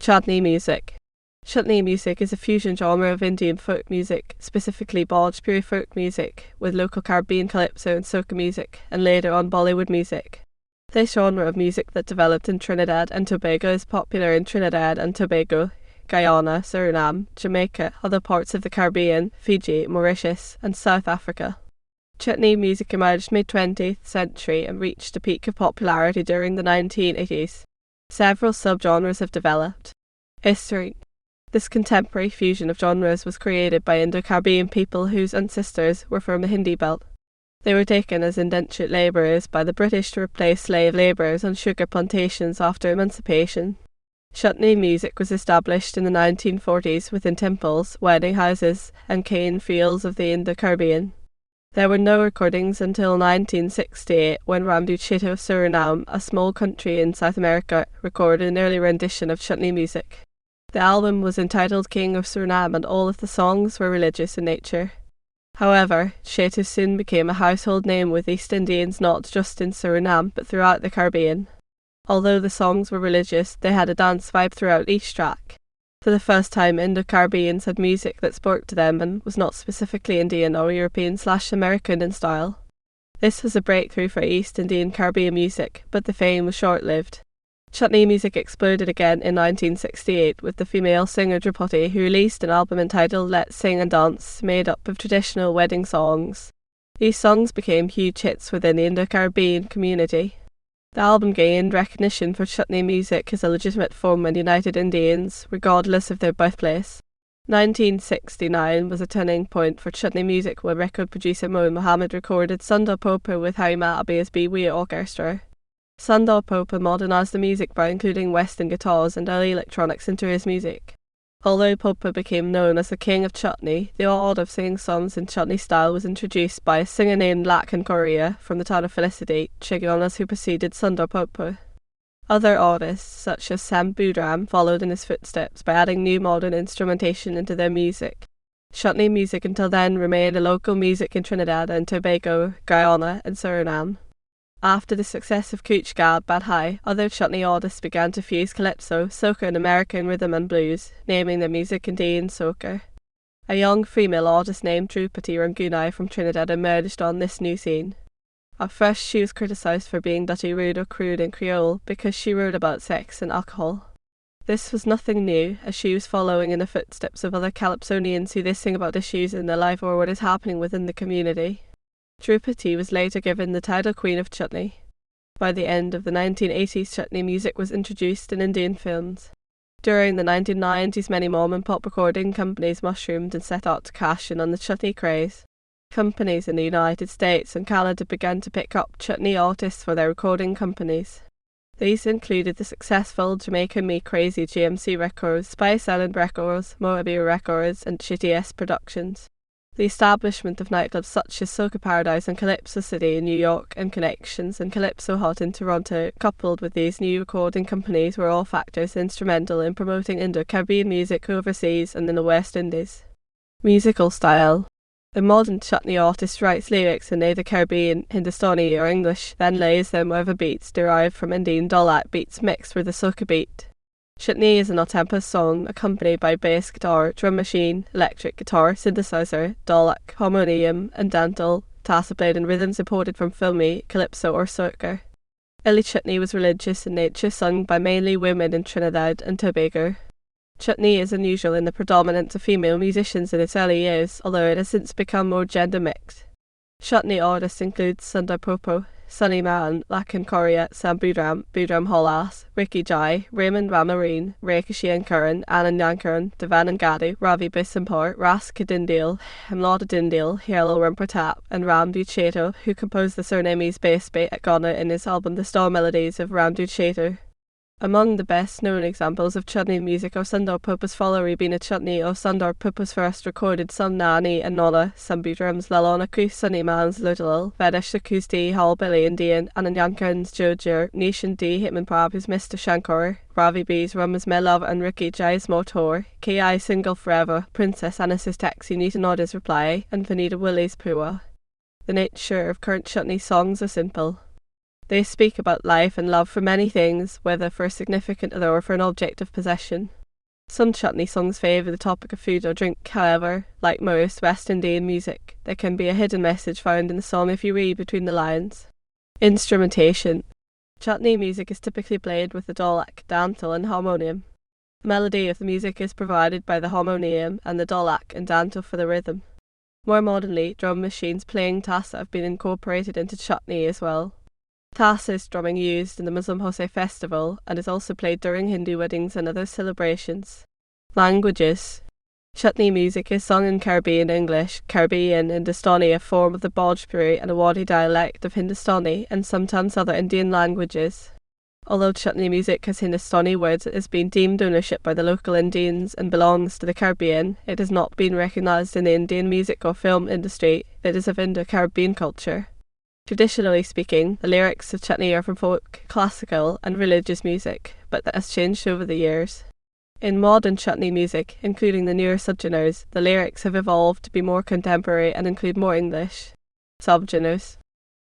Chutney music. Chutney music is a fusion genre of Indian folk music, specifically Bhojpuri folk music, with local Caribbean calypso and soca music, and later on Bollywood music. This genre of music that developed in Trinidad and Tobago is popular in Trinidad and Tobago, Guyana, Suriname, Jamaica, other parts of the Caribbean, Fiji, Mauritius, and South Africa. Chutney music emerged mid-20th century and reached a peak of popularity during the 1980s. Several subgenres have developed. History. This contemporary fusion of genres was created by Indo-Caribbean people whose ancestors were from the Hindi belt. They were taken as indentured labourers by the British to replace slave labourers on sugar plantations after emancipation. Chutney music was established in the 1940s within temples, wedding houses, and cane fields of the Indo-Caribbean. There were no recordings until 1968 when Rambuchito, Suriname, a small country in South America, recorded an early rendition of chutney music. The album was entitled King of Suriname and all of the songs were religious in nature. However, Chateau soon became a household name with East Indians not just in Suriname but throughout the Caribbean. Although the songs were religious, they had a dance vibe throughout each track. For the first time, Indo-Caribbeans had music that spoke to them and was not specifically Indian or European/American in style. This was a breakthrough for East Indian Caribbean music, but the fame was short-lived. Chutney music exploded again in 1968 with the female singer Dhrupati, who released an album entitled Let's Sing and Dance, made up of traditional wedding songs. These songs became huge hits within the Indo-Caribbean community. The album gained recognition for chutney music as a legitimate form and united Indians, regardless of their birthplace. 1969 was a turning point for chutney music when record producer Mo Mohammed recorded Sundar Popa with Haima Abiya's Biwi Orchestra. Sundar Popa modernised the music by including Western guitars and early electronics into his music. Although Popa became known as the king of chutney, the art of singing songs in chutney style was introduced by a singer named Lakhan Korea from the town of Felicity, Chiguanas, who preceded Sundar Popa. Other artists, such as Sam Budram, followed in his footsteps by adding new modern instrumentation into their music. Chutney music until then remained a local music in Trinidad and Tobago, Guyana, and Suriname. After the success of Kuch Gal Badhai, other chutney artists began to fuse calypso, soca and American rhythm and blues, naming their music Indian soca. A young female artist named Dhrupati Rangunai from Trinidad emerged on this new scene. At first she was criticised for being dirty, rude or crude in Creole because she wrote about sex and alcohol. This was nothing new, as she was following in the footsteps of other calypsonians who they sing about issues in their life or what is happening within the community. Dhrupati was later given the title Queen of Chutney. By the end of the 1980s, chutney music was introduced in Indian films. During the 1990s, many mom and pop recording companies mushroomed and set out to cash in on the chutney craze. Companies in the United States and Canada began to pick up chutney artists for their recording companies. These included the successful Jamaica Me Crazy GMC Records, Spice Island Records, Moabir Records, and GTS Productions. The establishment of nightclubs such as Soca Paradise and Calypso City in New York and connections and Calypso Hut in Toronto, coupled with these new recording companies, were all factors instrumental in promoting Indo-Caribbean music overseas and in the West Indies. Musical style. A modern chutney artist writes lyrics in either Caribbean, Hindustani or English, then lays them over beats derived from Indian Dolak beats mixed with a soca beat. Chutney is an up-tempo song accompanied by bass guitar, drum machine, electric guitar, synthesizer, Dolak, harmonium, and dantal, tassablade and rhythms imported from filmy, calypso or soca. Early chutney was religious in nature, sung by mainly women in Trinidad and Tobago. Chutney is unusual in the predominance of female musicians in its early years, although it has since become more gender mixed. Chutney artists include Sundar Popa, Sunny Man, Lakhan Korea, Sam Budram, Budram Holas, Ricky Jai, Raymond Ramarine, Rekashian Curran, Anand Yankaran, Devan Gadu, Ravi Bisampur, Ras Kadindil, Hemlada Dindil, Hielo Rumpratap, and Rambuchito, who composed the Surinamese bass beat at Ghana in his album The Star Melodies of Rambuchito. Among the best-known examples of chutney music are Sundar Popa's follower Bina Chutney or Sundar Popa's first recorded Sun Nani and Nona, Sambudram's Lalanaku, Sunny Man's Ludalil, Vedesh Sakusti, Hal Billy Indian, Ananyankan's Jojur, Nishan D. Hitman Prabhu's Mr. Shankar, Ravi B's Rum's Melov and Ricky Jai's Motor, K.I. Single Forever, Princess Anna's Taxi, Nita Noda's Reply, and Vanita Willie's Pua. The nature of current chutney songs are simple. They speak about life and love for many things, whether for a significant other or for an object of possession. Some chutney songs favour the topic of food or drink, however, like most West Indian music, there can be a hidden message found in the song if you read between the lines. Instrumentation. Chutney music is typically played with the dholak, dantal and harmonium. The melody of the music is provided by the harmonium and the dholak and dantal for the rhythm. More modernly, drum machines playing tassa have been incorporated into chutney as well. Tassa is drumming used in the Muslim Hosay festival and is also played during Hindu weddings and other celebrations. Languages. Chutney music is sung in Caribbean English, Caribbean Hindustani, a form of the Bhojpuri and Awadhi dialect of Hindustani, and sometimes other Indian languages. Although chutney music has Hindustani words, it has been deemed ownership by the local Indians and belongs to the Caribbean. It has not been recognised in the Indian music or film industry. It is of Indo-Caribbean culture. Traditionally speaking, the lyrics of chutney are from folk, classical and religious music, but that has changed over the years. In modern chutney music, including the newer subgenres, the lyrics have evolved to be more contemporary and include more English subgenres.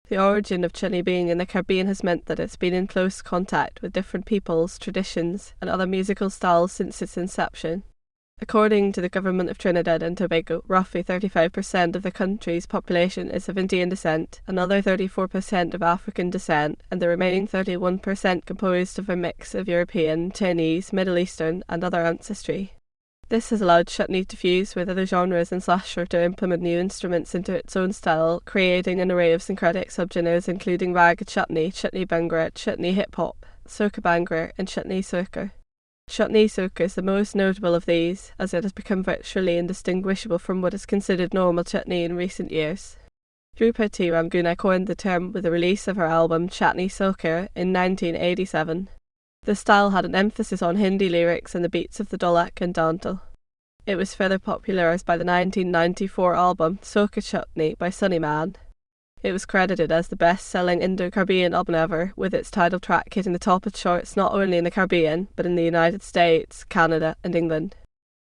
The origin of chutney being in the Caribbean has meant that it's been in close contact with different peoples, traditions and other musical styles since its inception. According to the government of Trinidad and Tobago, roughly 35% of the country's population is of Indian descent, another 34% of African descent, and the remaining 31% composed of a mix of European, Chinese, Middle Eastern, and other ancestry. This has allowed chutney to fuse with other genres and slasher to implement new instruments into its own style, creating an array of syncretic subgenres including raga chutney, chutney bhangra, chutney hip-hop, soca bhangra, and chutney soca. Chutney soca is the most notable of these, as it has become virtually indistinguishable from what is considered normal chutney in recent years. Drupati Ramguna coined the term with the release of her album Chutney Soca in 1987. The style had an emphasis on Hindi lyrics and the beats of the dholak and dantal. It was further popularised by the 1994 album Soca Chutney by Sunny Man. It was credited as the best-selling Indo-Caribbean album ever, with its title track hitting the top of charts not only in the Caribbean, but in the United States, Canada and England.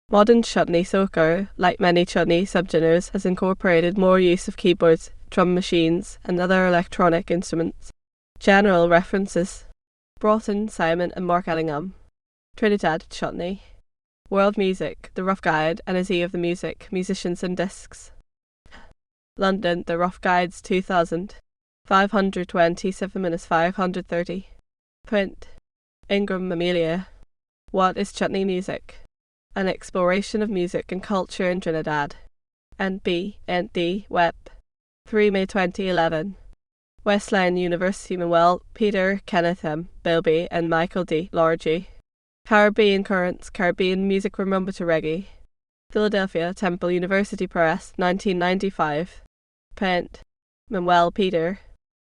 Modern chutney soca, like many chutney subgenres, has incorporated more use of keyboards, drum machines and other electronic instruments. General references: Broughton, Simon and Mark Ellingham. Trinidad Chutney. World Music, The Rough Guide and A Z of the Music, Musicians and Discs. London, The Rough Guides 2000. 527-530. Print. Ingram Amelia. What is Chutney Music? An Exploration of Music and Culture in Trinidad. NB, ND, Web. 3 May 2011. Westline University Manuel, Peter, Kenneth M. Bilby and Michael D. Lorgy. Caribbean Currents, Caribbean Music from Rumba to Reggae. Philadelphia, Temple University Press, 1995. Print. Manuel Peter.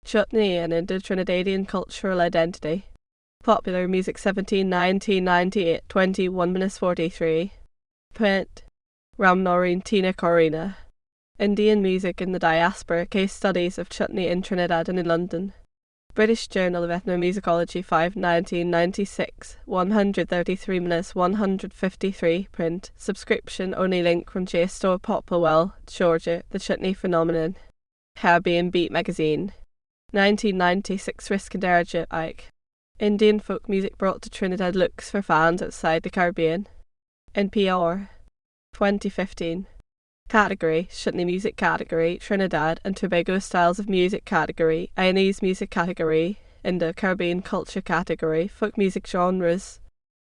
Chutney and Indo-Trinidadian Cultural Identity. Popular Music 17, 1998, 21 minutes 43. Print. Ram Noreen Tina Corina. Indian Music in the Diaspora, Case Studies of Chutney in Trinidad and in London. British Journal of Ethnomusicology 5, 1996, 133 minutes 153. Print. Subscription only link from JSTOR, Popplewell, Georgia. The Chutney Phenomenon. Caribbean Beat Magazine. 1996 Riskenderja Ike. Indian folk music brought to Trinidad looks for fans outside the Caribbean. NPR. 2015. Category, Chutney Music Category, Trinidad and Tobago Styles of Music Category, Guyanese Music Category, Indo-Caribbean Culture Category, Folk Music Genres,